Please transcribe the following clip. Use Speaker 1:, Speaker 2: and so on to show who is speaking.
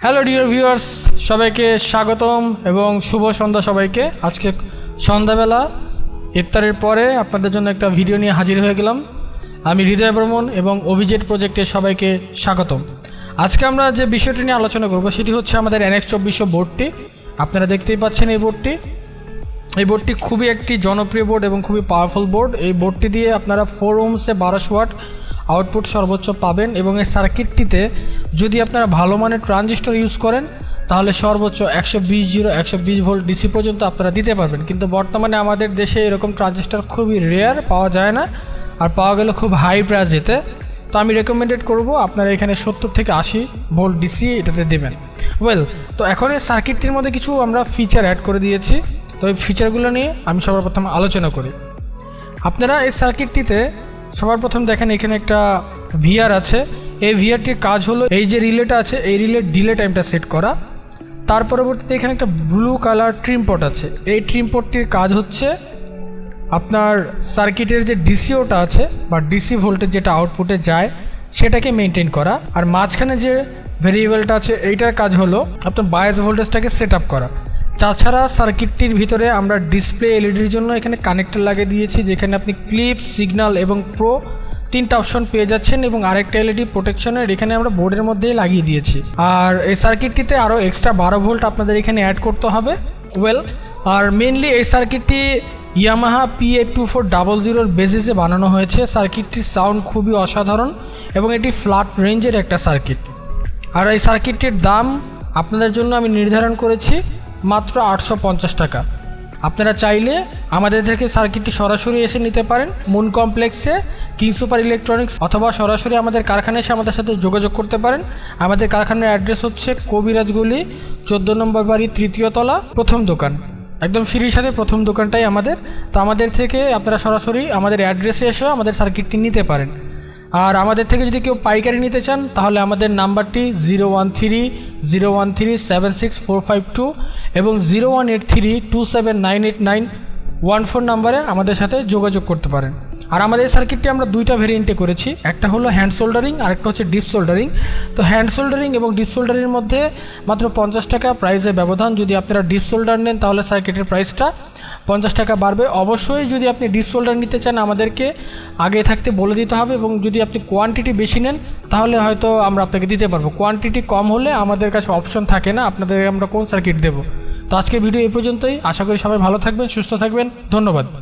Speaker 1: Hello dear viewers, সবাইকে স্বাগতম এবং শুভ সন্ধ্যা সবাইকে। আজকে সন্ধ্যাবেলা ইফতারের পরে আপনাদের জন্য একটা ভিডিও নিয়ে হাজির হয়ে গেলাম। আমি হৃদয় বর্মন এবং অভিজেট প্রজেক্টে সবাইকে স্বাগতম। আজকে আমরা যে বিষয়টি নিয়ে আলোচনা করব সেটি হচ্ছে আমাদের NX2400 বোর্ডটি। আপনারা দেখতেই পাচ্ছেন এই বোর্ডটি খুবই একটি জনপ্রিয় বোর্ড এবং খুবই পাওয়ারফুল বোর্ড। এই বোর্ডটি দিয়ে আপনারা 4 ohmসে 1200 ওয়াট আউটপুট সর্বোচ্চ পাবেন এবং এই সার্কিটটিতে যদি আপনারা ভালো মানের ট্রানজিস্টর ইউজ করেন তাহলে সর্বোচ্চ 120 ভোল্ট ডিসি পর্যন্ত আপনারা দিতে পারবেন। কিন্তু বর্তমানে আমাদের দেশে এরকম ট্রানজিস্টর খুবই রেয়ার, পাওয়া যায় না, আর পাওয়া গেলে খুব হাই প্রাইস যেতে। তো আমি রেকমেন্ডেড করব আপনারা এখানে 70 থেকে 80 ভোল্ট ডিসি এটাতে দেবেন। তো এখন এই সার্কিটটির মধ্যে কিছু আমরা ফিচার অ্যাড করে দিয়েছি। তো এই ফিচারগুলো নিয়ে আমি সবার প্রথমে আলোচনা করি। আপনারা এই সার্কিটটিতে সবার প্রথম দেখেন এখানে একটা ভিআর আছে। এই ভিআরটির কাজ হলো এই যে রিলেটা আছে এই রিলের ডিলে টাইমটা সেট করা। তার পরবর্তীতে এখানে একটা ব্লু কালার ট্রিম পট আছে। এই ট্রিম পটটির কাজ হচ্ছে আপনার সার্কিটের যে ডিসিওটা আছে বা ডিসি ভোল্টেজ যেটা আউটপুটে যায় সেটাকে মেনটেন করা। আর মাঝখানে যে ভেরিয়েবলটা আছে এইটার কাজ হলো আপনার বায়াস ভোল্টেজটাকে সেট আপ করা। তাছাড়া সার্কিটটির ভিতরে আমরা ডিসপ্লে এলইডির জন্য এখানে কানেক্টর লাগিয়ে দিয়েছি, যেখানে আপনি ক্লিপ, সিগন্যাল এবং প্রো 3টা অপশন পেয়ে যাচ্ছেন এবং আরেকটা এলইডি প্রোটেকশনের এখানে আমরা বোর্ডের মধ্যেই লাগিয়ে দিয়েছি। আর এই সার্কিটটিতে আরও এক্সট্রা 12 ভোল্ট আপনাদের এখানে অ্যাড করতে হবে। আর মেনলি এই সার্কিটটি Yamaha PA 2400 বেসিসে বানানো হয়েছে। সার্কিটটির সাউন্ড খুবই অসাধারণ এবং এটি ফ্ল্যাট রেঞ্জের একটা সার্কিট। আর এই সার্কিটটির দাম আপনাদের জন্য আমি নির্ধারণ করেছি মাত্র 850 টাকা। আপনারা চাইলে আমাদের থেকে সার্কিটটি সরাসরি এসে নিতে পারেন মুন কমপ্লেক্সে, কিং সুপার ইলেকট্রনিক্স, অথবা সরাসরি আমাদের কারখানায় এসে আমাদের সাথে যোগাযোগ করতে পারেন। আমাদের কারখানার অ্যাড্রেস হচ্ছে কবিরাজগুলি 14 নম্বর বাড়ি, 3য় তলা, প্রথম দোকান, একদম সিঁড়ির সাথে প্রথম দোকানটাই আমাদের। তো আমাদের থেকে আপনারা সরাসরি আমাদের অ্যাড্রেসে এসেও আমাদের সার্কিটটি নিতে পারেন। আর আমাদের থেকে যদি কেউ পাইকারি নিতে চান তাহলে আমাদের নাম্বারটি 0130137645 এবং 0183279891 নাম্বারে আমাদের সাথে যোগাযোগ করতে পারেন। আর আমাদের সার্কিটটি আমরা 2টা ভেরিয়েন্টে করেছি, একটা হলো হ্যান্ড সোল্ডারিং আর একটা হচ্ছে ডিপ সোল্ডারিং। তো হ্যান্ড সোল্ডারিং এবং ডিপ সোল্ডারিংয়ের মধ্যে মাত্র 50 টাকা প্রাইসের ব্যবধান। যদি আপনারা ডিপ সোল্ডার নেন তাহলে সার্কিটের প্রাইসটা 50 টাকা বাড়বে। অবশ্যই যদি আপনি ডিপ সোল্ডার নিতে চান আমাদেরকে আগে থাকতে বলে দিতে হবে, এবং যদি আপনি কোয়ান্টিটি বেশি নেন তাহলে হয়তো আমরা আপনাকে দিতে পারবো। কোয়ান্টিটি কম হলে আমাদের কাছে অপশন থাকে না আপনাদের আমরা কোন সার্কিট দেবো। তো আজকের ভিডিও এই পর্যন্তই। আশা করি সবাই ভালো থাকবেন, সুস্থ থাকবেন। ধন্যবাদ।